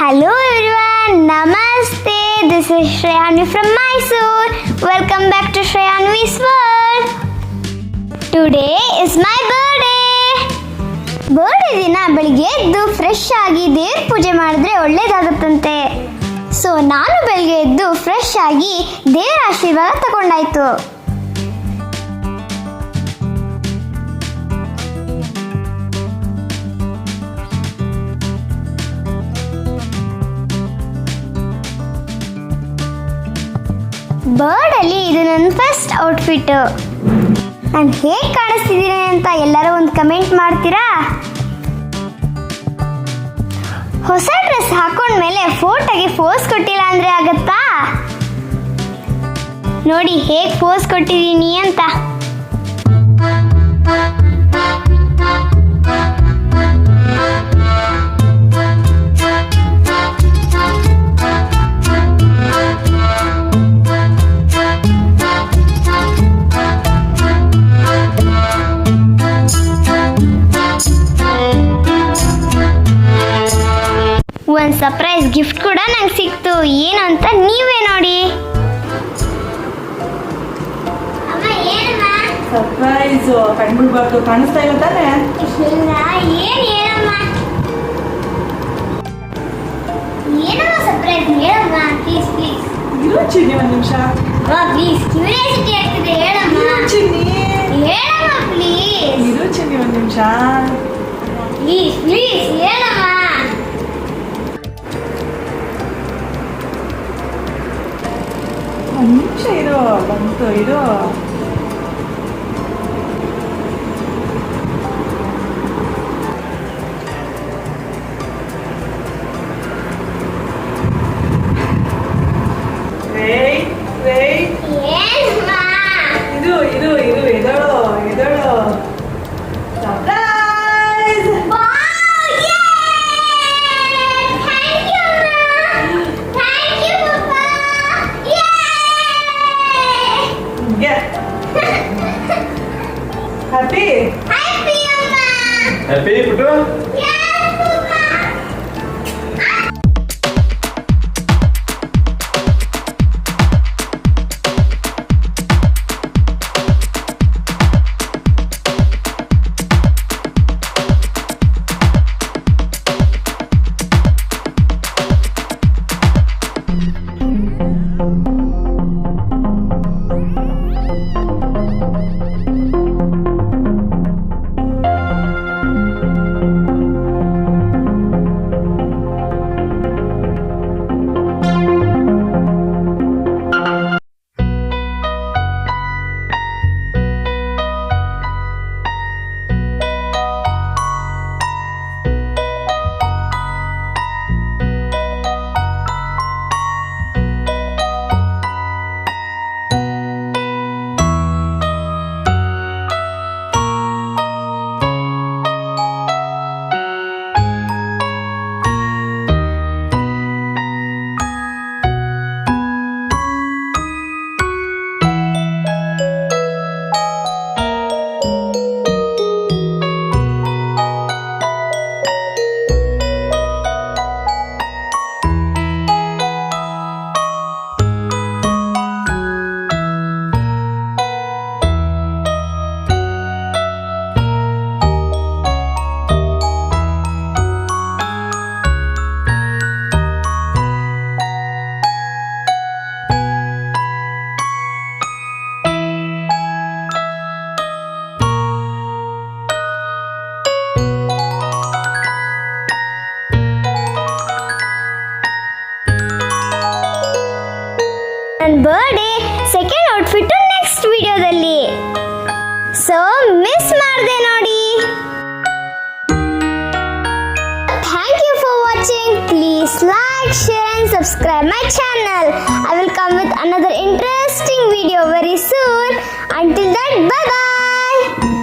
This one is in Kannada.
Hello everyone, Namaste. This is Shreyanu from Mysore. Welcome back to Shreyanu's World. Today is my birthday. Birthday ದಿನ ಬೆಳಿಗ್ಗೆ ಎದ್ದು ಫ್ರೆಶ್ ಆಗಿ ದೇವ್ರ ಪೂಜೆ ಮಾಡಿದ್ರೆ ಒಳ್ಳೇದಾಗುತ್ತಂತೆ. ಸೊ ನಾನು ಬೆಳಿಗ್ಗೆ ಎದ್ದು ಫ್ರೆಶ್ ಆಗಿ ದೇವರ ಆಶೀರ್ವಾದ ತಗೊಂಡಾಯ್ತು. ಬರ್ಡಲ್ಲಿ ಇದು ನನ್ನ ಫಸ್ಟ್ ಔಟ್ಫಿಟ್. ನಾನು ಹೇಗೆ ಕಾಣಿಸ್ತಿದ್ದೀನಿ ಅಂತ ಎಲ್ಲರೂ ಒಂದು ಕಮೆಂಟ್ ಮಾಡ್ತೀರಾ? ಹೊಸ ಡ್ರೆಸ್ ಹಾಕೊಂಡ್ಮೇಲೆ ಫೋಟೋಗೆ ಪೋಸ್ ಕೊಟ್ಟಿಲ್ಲ ಅಂದರೆ ಆಗತ್ತಾ? ನೋಡಿ ಹೇಗೆ ಪೋಸ್ ಕೊಟ್ಟಿದ್ದೀನಿ ಅಂತ. ಒಂದು ಸರ್ಪ್ರೈಸ್ ಗಿಫ್ಟ್ ಕೂಡ ನಂಗೆ ಸಿಕ್ತು. ಏನು ಅಂತ ನೀವೇ ನೋಡಿ. ಸರ್ಪ್ರೈಸ್ ಕಂಡುಬಿಡ್ಬಾರ್ದು, ಕಾಣಿಸ್ತಾ ಇಲ್ಲ ತಾನೆ? ಏನಮ್ಮ ಸರ್ಪ್ರೈಸ್ ಹೇಳಮ್ಮ, ಪ್ಲೀಸ್ ಪ್ಲೀಸ್. ಇರು ಚಿನ್ನಿ, ಒಂದು ನಿಮಿಷ. ಪ್ಲೀಸ್, ಕ್ಯೂರಿಯಾಸಿಟಿ ಆಗ್ತಿದೆ, ಹೇಳಮ್ಮ. ಚಿನ್ನಿ ಹೇಳಮ್ಮ ಪ್ಲೀಸ್. ಇರು ಚಿನ್ನಿ, ಒಂದು ನಿಮಿಷ. ಪ್ಲೀಸ್ ಪ್ಲೀಸ್ ಹೇಳಮ್ಮ. ಒಂದು ನಿಮಿಷ ಇರು, ಬಂತು ಇರು. ಇದು ಇದು ಇದು ಎದಳು ಎದಳು. ಸರ್ಪ್ರೈಸ್! ಹ್ಯಾಪಿ ಹ್ಯಾಪಿ ಪುಟ್ಟು. ನನ್ನ ಬರ್ಡೇ ಸೆಕೆಂಡ್ ಔಟ್ಫಿಟ್ ನೆಕ್ಸ್ಟ್ ವಿಡಿಯೋದಲ್ಲಿ. ಸೊ ಮಿಸ್ ಮಾಡದೆ ನೋಡಿ. Thank you for watching. Please like, share and subscribe my channel. I will come with another interesting video very soon. Until then, bye bye.